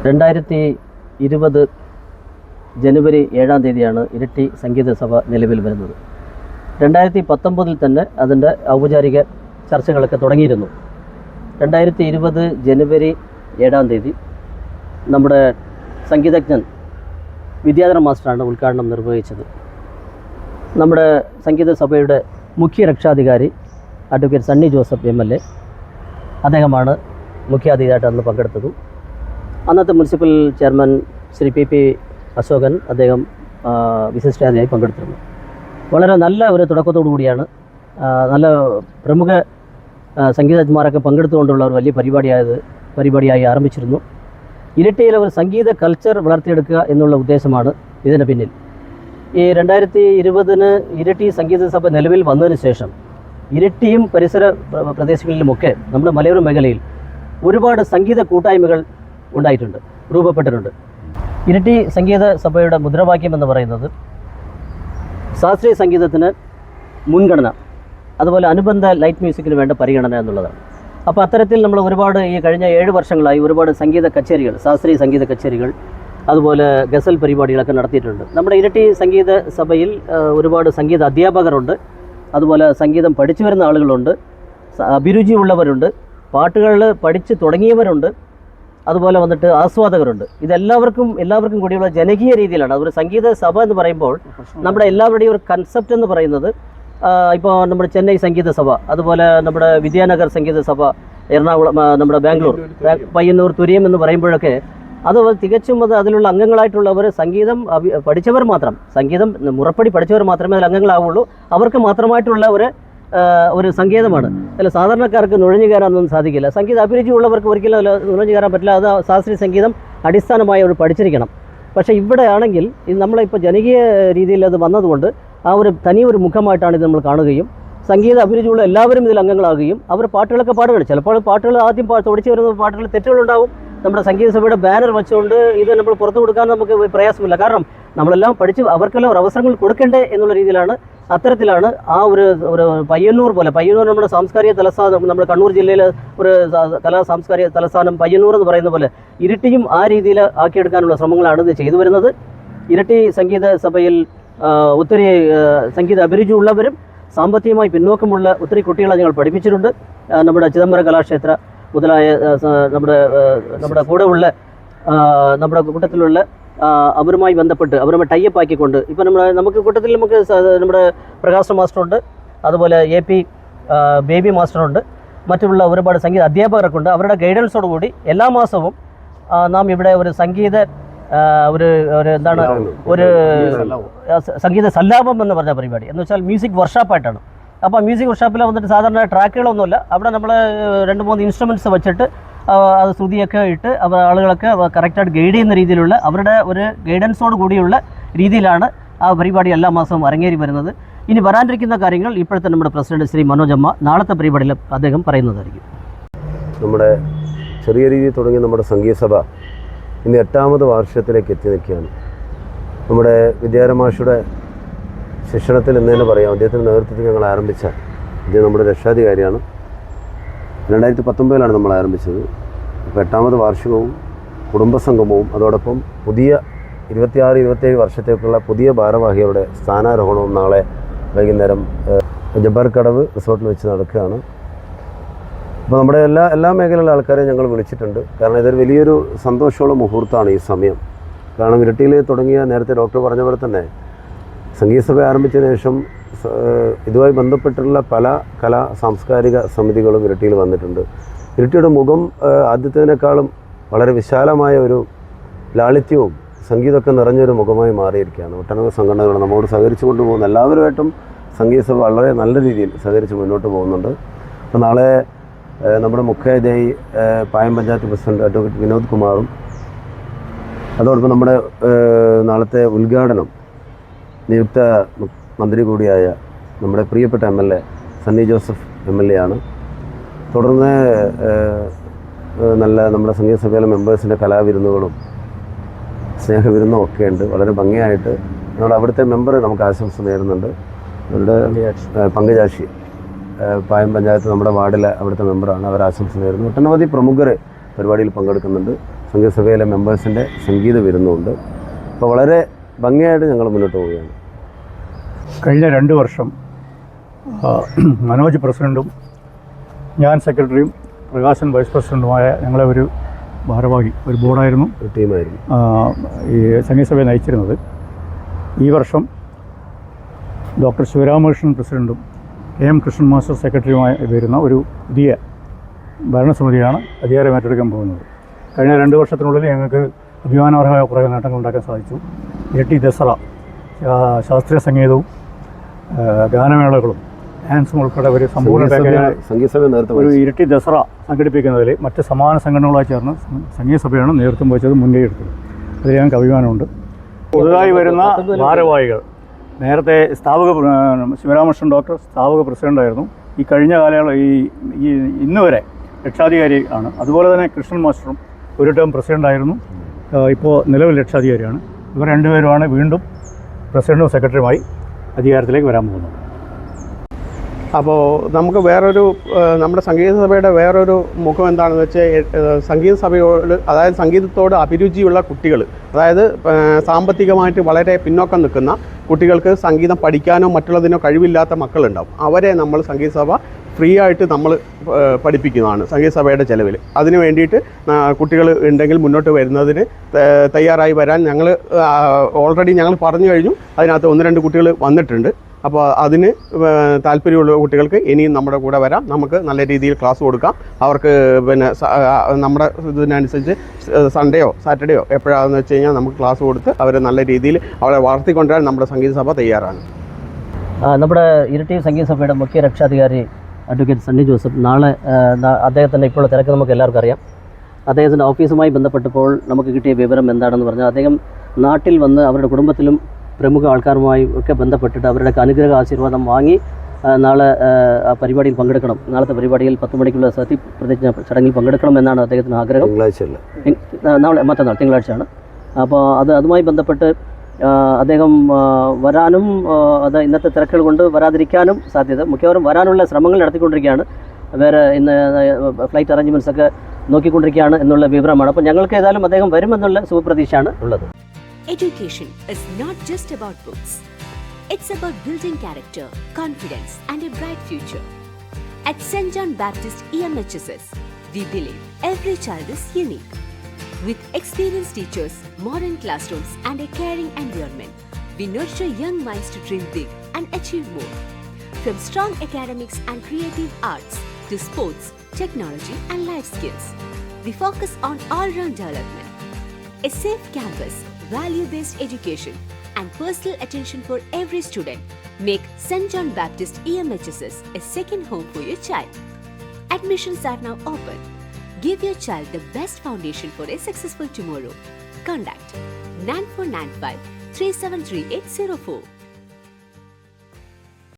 2020 ജനുവരി 7-ാം തീയതിയാണ് ഇരിട്ടി സംഗീത സഭ നിലവിൽ വരുന്നത്. 2019 തന്നെ അതിൻ്റെ ഔപചാരിക ചർച്ചകളൊക്കെ തുടങ്ങിയിരുന്നു. 2020 ജനുവരി 7-ാം തീയതി നമ്മുടെ സംഗീതജ്ഞൻ വിദ്യാധരൻ മാസ്റ്ററാണ് ഉദ്ഘാടനം നിർവഹിച്ചത്. നമ്മുടെ സംഗീത സഭയുടെ മുഖ്യ രക്ഷാധികാരി അഡ്വക്കേറ്റ് സണ്ണി ജോസഫ് MLA അദ്ദേഹമാണ് മുഖ്യാതിഥിയായിട്ട് അന്ന് പങ്കെടുത്തതും. അന്നത്തെ municipal chairman Shri PP Ashokan അദ്ദേഹം വിശിഷ്ടാതിഥിയായി പങ്കെടുത്തിരുന്നു. വളരെ നല്ല ഒരു തുടക്കത്തോടു കൂടിയാണ് നല്ല പ്രമുഖ സംഗീതജ്ഞന്മാരൊക്കെ പങ്കെടുത്തുകൊണ്ടുള്ള ഒരു വലിയ പരിപാടിയായി ആരംഭിച്ചിരുന്നു. ഇരിട്ടിയിലെ ഒരു സംഗീത കൾച്ചർ വളർത്തിയെടുക്കുക എന്നുള്ള ഉദ്ദേശമാണ് ഇതിന് പിന്നിൽ. ഈ 2020 ഇരിട്ടി സംഗീത സഭ നിലവിൽ വന്നതിന് ശേഷം ഇരിട്ടിയും പരിസര പ്രദേശങ്ങളിലുമൊക്കെ നമ്മുടെ മലയോര മേഖലയിൽ ഒരുപാട് സംഗീത കൂട്ടായ്മകൾ ഉണ്ടായിട്ടുണ്ട്, രൂപപ്പെട്ടിട്ടുണ്ട്. ഇരിട്ടി സംഗീത സഭയുടെ മുദ്രാവാക്യം എന്ന് പറയുന്നത് ശാസ്ത്രീയ സംഗീതത്തിന് മുൻഗണന, അതുപോലെ അനുബന്ധ ലൈറ്റ് മ്യൂസിക്കിന് വേണ്ട പരിഗണന എന്നുള്ളതാണ്. അപ്പോൾ അത്തരത്തിൽ നമ്മൾ ഒരുപാട് ഈ കഴിഞ്ഞ 7 വർഷങ്ങളായി ഒരുപാട് സംഗീത കച്ചേരികൾ, ശാസ്ത്രീയ സംഗീത കച്ചേരികൾ, അതുപോലെ ഗസൽ പരിപാടികളൊക്കെ നടത്തിയിട്ടുണ്ട്. നമ്മുടെ ഇരിട്ടി സംഗീത സഭയിൽ ഒരുപാട് സംഗീത അധ്യാപകരുണ്ട്, അതുപോലെ സംഗീതം പഠിച്ചു വരുന്ന ആളുകളുണ്ട്, അഭിരുചിയുള്ളവരുണ്ട്, പാട്ടുകൾ പഠിച്ച് തുടങ്ങിയവരുണ്ട്, അതുപോലെ വന്നിട്ട് ആസ്വാദകരുണ്ട്. എല്ലാവർക്കും കൂടിയുള്ള ജനകീയ രീതിയിലാണ്. അതൊരു സംഗീത സഭ എന്ന് പറയുമ്പോൾ നമ്മുടെ എല്ലാവരുടെയും ഒരു കൺസെപ്റ്റ് എന്ന് പറയുന്നത്, ഇപ്പോൾ നമ്മുടെ ചെന്നൈ സംഗീത സഭ, അതുപോലെ നമ്മുടെ വിദ്യാനഗർ സംഗീത സഭ, എറണാകുളം, നമ്മുടെ ബാംഗ്ലൂർ, പയ്യന്നൂർ, തുരിയം എന്ന് പറയുമ്പോഴൊക്കെ അത് തികച്ചും അതിലുള്ള അംഗങ്ങളായിട്ടുള്ളവർ സംഗീതം പഠിച്ചവർ മാത്രം, സംഗീതം മുറപ്പടി പഠിച്ചവർ മാത്രമേ അതിൽ അംഗങ്ങളാവുള്ളൂ. അവർക്ക് മാത്രമായിട്ടുള്ള ഒരു സംഗീതമാണ്. അല്ല, സാധാരണക്കാർക്ക് നുഴഞ്ഞു കയറാനൊന്നും സാധിക്കില്ല. സംഗീത അഭിരുചി ഉള്ളവർക്ക് ഒരിക്കലും നുഴഞ്ഞു കയറാൻ പറ്റില്ല. അത് ശാസ്ത്രീയ സംഗീതം അടിസ്ഥാനമായി അവർ പഠിച്ചിരിക്കണം. പക്ഷേ ഇവിടെ ആണെങ്കിൽ ഇത് നമ്മളിപ്പോൾ ജനകീയ രീതിയിൽ അത് വന്നതുകൊണ്ട് ആ തനിയൊരു മുഖമായിട്ടാണ് ഇത് നമ്മൾ കാണുകയും സംഗീത അഭിരുചിയുള്ള എല്ലാവരും ഇതിൽ അംഗങ്ങളാകുകയും അവർ പാട്ടുകളൊക്കെ പാടുകയാണ്. ചിലപ്പോൾ പാട്ടുകൾ ആദ്യം തുടിച്ചു വരുന്ന പാട്ടുകൾ തെറ്റുകളുണ്ടാവും. നമ്മുടെ സംഗീത സഭയുടെ ബാനർ വെച്ചുകൊണ്ട് ഇത് നമ്മൾ പുറത്തു കൊടുക്കാൻ നമുക്ക് പ്രയാസമില്ല. കാരണം നമ്മളെല്ലാം പഠിച്ച് അവർക്കെല്ലാം ഒരു അവസരങ്ങൾ കൊടുക്കണ്ടേ എന്നുള്ള രീതിയിലാണ്, അത്തരത്തിലാണ് ആ ഒരു പയ്യന്നൂർ നമ്മുടെ സാംസ്കാരിക തലസ്ഥാനം, നമ്മുടെ കണ്ണൂർ ജില്ലയിലെ ഒരു സാംസ്കാരിക തലസ്ഥാനം പയ്യന്നൂർ എന്ന് പറയുന്ന പോലെ ഇരിട്ടിയും ആ രീതിയിൽ ആക്കിയെടുക്കാനുള്ള ശ്രമങ്ങളാണ് ഇത് ചെയ്തു വരുന്നത്. ഇരിട്ടി സംഗീത സഭയിൽ ഒത്തിരി സംഗീത അഭിരുചിയുള്ളവരും സാമ്പത്തികമായി പിന്നോക്കമുള്ള ഒത്തിരി കുട്ടികളെ ഞങ്ങൾ പഠിപ്പിച്ചിട്ടുണ്ട്. നമ്മുടെ ചിദംബരം കലാക്ഷേത്ര മുതലായ നമ്മുടെ കൂട്ടത്തിലുള്ള അവരുമായി ബന്ധപ്പെട്ട് അവരുമായി ടൈപ്പ് ആക്കിക്കൊണ്ട് ഇപ്പോൾ നമുക്ക് കൂട്ടത്തിൽ നമ്മുടെ പ്രകാശ് മാസ്റ്ററുണ്ട്, അതുപോലെ AP ബേബി മാസ്റ്ററുണ്ട്, മറ്റുള്ള ഒരുപാട് സംഗീത അധ്യാപകരൊക്കെ അവരുടെ ഗൈഡൻസോടുകൂടി എല്ലാ മാസവും നാം ഇവിടെ ഒരു സംഗീത സംഗീത സല്ലാപം എന്ന് പറഞ്ഞ പരിപാടി എന്ന് വെച്ചാൽ മ്യൂസിക് വർക്ക്ഷോപ്പായിട്ടാണ്. അപ്പോൾ മ്യൂസിക് വർക്ക്ഷോപ്പിൽ വന്നിട്ട് സാധാരണ ട്രാക്കുകളൊന്നുമില്ല. അവിടെ നമ്മൾ 2-3 ഇൻസ്ട്രുമെൻറ്റ്സ് വെച്ചിട്ട് അത് ശ്രുതിയൊക്കെ ഇട്ട് ആളുകളൊക്കെ കറക്റ്റായിട്ട് ഗൈഡ് ചെയ്യുന്ന രീതിയിലുള്ള അവരുടെ ഒരു ഗൈഡൻസോട് കൂടിയുള്ള രീതിയിലാണ് ആ പരിപാടി എല്ലാ മാസവും അരങ്ങേറി വരുന്നത്. ഇനി വരാനിരിക്കുന്ന കാര്യങ്ങൾ ഇപ്പോഴത്തെ നമ്മുടെ പ്രസിഡന്റ് ശ്രീ മനോജമ്മ നാളത്തെ പരിപാടിയിൽ അദ്ദേഹം പറയുന്നതായിരിക്കും. നമ്മുടെ ചെറിയ രീതിയിൽ തുടങ്ങിയ നമ്മുടെ സംഗീത സഭ ഇന്ന് 8ാമത് വാർഷികത്തിലേക്ക് എത്തി നിൽക്കുകയാണ്. നമ്മുടെ വിദ്യാരമാഷയുടെ ശിക്ഷണത്തിൽ എന്ന് തന്നെ പറയാം. അദ്ദേഹത്തിൻ്റെ നേതൃത്വത്തിൽ ഞങ്ങൾ ആരംഭിച്ച അദ്ദേഹം നമ്മുടെ രക്ഷാധികാരിയാണ്. 2019 നമ്മൾ ആരംഭിച്ചത്. ഇപ്പോൾ 8ാമത് വാർഷികവും കുടുംബസംഗമവും അതോടൊപ്പം പുതിയ 26-27 വർഷത്തേക്കുള്ള പുതിയ ഭാരവാഹികളുടെ സ്ഥാനാരോഹണവും നാളെ വൈകുന്നേരം ജബ്ബാർ കടവ് റിസോർട്ടിൽ വെച്ച് നടക്കുകയാണ്. അപ്പോൾ നമ്മുടെ എല്ലാ മേഖലയിലുള്ള ആൾക്കാരെയും ഞങ്ങൾ വിളിച്ചിട്ടുണ്ട്. കാരണം ഇതൊരു വലിയൊരു സന്തോഷമുള്ള മുഹൂർത്തമാണ് ഈ സമയം. കാരണം ഇരിട്ടിയിൽ തുടങ്ങിയ, നേരത്തെ ഡോക്ടർ പറഞ്ഞ പോലെ തന്നെ സംഗീത സഭ ആരംഭിച്ചതിന് ശേഷം ഇതുമായി ബന്ധപ്പെട്ടുള്ള പല സാംസ്കാരിക സമിതികളും ഇരിട്ടിയിൽ വന്നിട്ടുണ്ട്. ഇരിട്ടിയുടെ മുഖം ആദ്യത്തേതിനേക്കാളും വളരെ വിശാലമായ ഒരു ലാളിത്യവും സംഗീതമൊക്കെ നിറഞ്ഞൊരു മുഖമായി മാറിയിരിക്കുകയാണ്. ഒട്ടനവധി സംഘടനകൾ നമ്മോട് സഹകരിച്ചു കൊണ്ടുപോകുന്ന എല്ലാവരുമായിട്ടും സംഗീത സഭ വളരെ നല്ല രീതിയിൽ സഹകരിച്ച് മുന്നോട്ട് പോകുന്നുണ്ട്. അപ്പോൾ നാളെ നമ്മുടെ മുഖ്യാതിഥിയായി പായം പഞ്ചായത്ത് പ്രസിഡന്റ് അഡ്വക്കേറ്റ് വിനോദ് കുമാറും അതോടൊപ്പം നമ്മുടെ നാളത്തെ ഉദ്ഘാടനം നിയുക്ത മന്ത്രി കൂടിയായ നമ്മുടെ പ്രിയപ്പെട്ട MLA സണ്ണി ജോസഫ് MLA ആണ്. തുടർന്ന് നല്ല നമ്മുടെ സംഗീത സഭയിലെ മെമ്പേഴ്സിൻ്റെ കലാവിരുന്നുകളും സ്നേഹവിരുന്നും ഒക്കെ ഉണ്ട്. വളരെ ഭംഗിയായിട്ട് നമ്മുടെ അവിടുത്തെ മെമ്പർ നമുക്ക് ആശംസ നേരുന്നുണ്ട്. അവരുടെ പങ്കജാക്ഷി പായം പഞ്ചായത്ത് നമ്മുടെ വാർഡിലെ അവിടുത്തെ മെമ്പറാണ്. അവർ ആശംസ നേരുന്നു. ഒട്ടനവധി പ്രമുഖർ പരിപാടിയിൽ പങ്കെടുക്കുന്നുണ്ട്. സംഗീതസഭയിലെ മെമ്പേഴ്സിൻ്റെ സംഗീത വിരുന്നുണ്ട്. അപ്പോൾ വളരെ ഭംഗിയായിട്ട് ഞങ്ങൾ മുന്നോട്ട് പോവുകയാണ്. കഴിഞ്ഞ 2 വർഷം മനോജ് പ്രസിഡൻറ്റും ഞാൻ സെക്രട്ടറിയും പ്രകാശൻ വൈസ് പ്രസിഡൻറ്റുമായ ഞങ്ങളെ ഒരു ഭാരവാഹി, ഒരു ബോർഡായിരുന്നു, ഒരു ടീമായിരുന്നു ഈ സംഗീതസഭയെ നയിച്ചിരുന്നത്. ഈ വർഷം ഡോക്ടർ ശിവരാമകൃഷ്ണൻ പ്രസിഡൻറ്റും എം കൃഷ്ണൻ മാസ്റ്റർ സെക്രട്ടറിയുമായി വരുന്ന ഒരു പുതിയ ഭരണസമിതിയാണ് അധികാരം ഏറ്റെടുക്കാൻ പോകുന്നത്. കഴിഞ്ഞ 2 വർഷത്തിനുള്ളിൽ ഞങ്ങൾക്ക് അഭിമാനാർഹമായ കുറേ നേട്ടങ്ങൾ ഉണ്ടാക്കാൻ സാധിച്ചു. ഇരട്ടി ദസറ, ശാസ്ത്രീയ സംഗീതവും ഗാനമേളകളും ഡാൻസും ഉൾപ്പെടെ ഒരു സമ്പൂർണ്ണ പാക്കേജ് ഒരു ഇരട്ടി ദസറ സംഘടിപ്പിക്കുന്നതിൽ മറ്റ് സമാന സംഘടനകളുമായി ചേർന്ന് സംഗീതസഭയാണ് നേതൃത്വം വഹിച്ചത്, മുൻകൈ എടുത്തത്. അതിൽ ഞങ്ങൾക്ക് അഭിമാനമുണ്ട്. പുതുതായി വരുന്ന ഭാരവാഹികൾ, നേരത്തെ ശിവരാമകൃഷ്ണൻ ഡോക്ടർ സ്ഥാപക പ്രസിഡൻ്റായിരുന്നു. ഈ കഴിഞ്ഞ കാലയളവ് ഈ ഇന്ന് വരെ രക്ഷാധികാരി ആണ്. അതുപോലെ തന്നെ കൃഷ്ണൻ മാസ്റ്ററും ഒരു ടേം പ്രസിഡൻ്റായിരുന്നു, ഇപ്പോൾ നിലവിൽ രക്ഷാധികാരിയാണ്. ഇവർ രണ്ടുപേരുമാണ് വീണ്ടും പ്രസിഡൻറ്റും സെക്രട്ടറിയുമായി അധികാരത്തിലേക്ക് വരാൻ പോകുന്നത്. അപ്പോൾ നമുക്ക് നമ്മുടെ സംഗീതസഭയുടെ വേറൊരു മുഖം എന്താണെന്ന് വെച്ചാൽ, സംഗീതസഭയോട്, അതായത് സംഗീതത്തോട് അഭിരുചിയുള്ള കുട്ടികൾ, അതായത് സാമ്പത്തികമായിട്ട് വളരെ പിന്നോക്കം നിൽക്കുന്ന കുട്ടികൾക്ക് സംഗീതം പഠിക്കാനോ മറ്റുള്ളതിനോ കഴിവില്ലാത്ത മക്കളുണ്ടാവും. അവരെ നമ്മൾ സംഗീതസഭ ഫ്രീ ആയിട്ട് നമ്മൾ പഠിപ്പിക്കുന്നതാണ് സംഗീതസഭയുടെ ചിലവിൽ. അതിന് വേണ്ടിയിട്ട് കുട്ടികൾ ഉണ്ടെങ്കിൽ മുന്നോട്ട് വരുന്നതിന് തയ്യാറായി വരാൻ ഞങ്ങൾ ഓൾറെഡി ഞങ്ങൾ പറഞ്ഞു കഴിഞ്ഞു. അതിനകത്ത് 1-2 കുട്ടികൾ വന്നിട്ടുണ്ട്. അപ്പോൾ അതിന് താല്പര്യമുള്ള കുട്ടികൾക്ക് ഇനിയും നമ്മുടെ കൂടെ വരാം. നമുക്ക് നല്ല രീതിയിൽ ക്ലാസ് കൊടുക്കാം. അവർക്ക് പിന്നെ നമ്മുടെ ഇതിനനുസരിച്ച് സൺഡേയോ സാറ്റർഡേയോ എപ്പോഴാണെന്ന് വെച്ച് കഴിഞ്ഞാൽ നമുക്ക് ക്ലാസ് കൊടുത്ത് അവരെ നല്ല രീതിയിൽ അവരെ വളർത്തിക്കൊണ്ടുവരാൻ നമ്മുടെ സംഗീതസഭ തയ്യാറാണ്. നമ്മുടെ ഇരിട്ടി സംഗീതസഭയുടെ മുഖ്യ രക്ഷാധികാരി അഡ്വക്കേറ്റ് സണ്ണി ജോസഫ് നാളെ അദ്ദേഹത്തിൻ്റെ ഇപ്പോൾ തിരക്ക് നമുക്ക് എല്ലാവർക്കും അറിയാം. അദ്ദേഹത്തിൻ്റെ ഓഫീസുമായി ബന്ധപ്പെട്ടപ്പോൾ നമുക്ക് കിട്ടിയ വിവരം എന്താണെന്ന് പറഞ്ഞാൽ, അദ്ദേഹം നാട്ടിൽ വന്ന് അവരുടെ കുടുംബത്തിലും പ്രമുഖ ആൾക്കാരുമായി ഒക്കെ ബന്ധപ്പെട്ടിട്ട് അവരുടെ അനുഗ്രഹ ആശീർവാദം വാങ്ങി നാളെ ആ പരിപാടിയിൽ പങ്കെടുക്കണം. നാളത്തെ പരിപാടിയിൽ 10 മണിക്കുള്ള സത്യപ്രതിജ്ഞ ചടങ്ങിൽ പങ്കെടുക്കണം എന്നാണ് അദ്ദേഹത്തിന് ആഗ്രഹം. മറ്റന്നാൾ തിങ്കളാഴ്ചയാണ്. അപ്പോൾ അതുമായി ബന്ധപ്പെട്ട് അദ്ദേഹം വരാനും അത് ഇന്നത്തെ തിരക്കുകൾ കൊണ്ട് വരാതിരിക്കാനും സാധ്യത, മിക്കവാറും വരാനുള്ള ശ്രമങ്ങൾ നടത്തിക്കൊണ്ടിരിക്കുകയാണ്. വേറെ ഇന്ന് ഫ്ലൈറ്റ് അറേഞ്ച്മെൻറ്റ്സ് ഒക്കെ നോക്കിക്കൊണ്ടിരിക്കുകയാണ് എന്നുള്ള വിവരമാണ്. അപ്പോൾ ഞങ്ങൾക്ക് ഏതായാലും അദ്ദേഹം വരുമെന്നുള്ള ശുഭപ്രതീക്ഷയാണ് ഉള്ളത്. Education is not just about books. It's about building character, confidence, and a bright future. At St. John Baptist EMHSS, we believe every child is unique. With experienced teachers, modern classrooms, and a caring environment, we nurture young minds to dream big and achieve more. From strong academics and creative arts to sports, technology, and life skills, we focus on all-round development. A safe campus, value-based education, and personal attention for every student make St. John Baptist EMHSS a second home for your child. Admissions are now open. Give your child the best foundation for a successful tomorrow. Contact 9495 373804.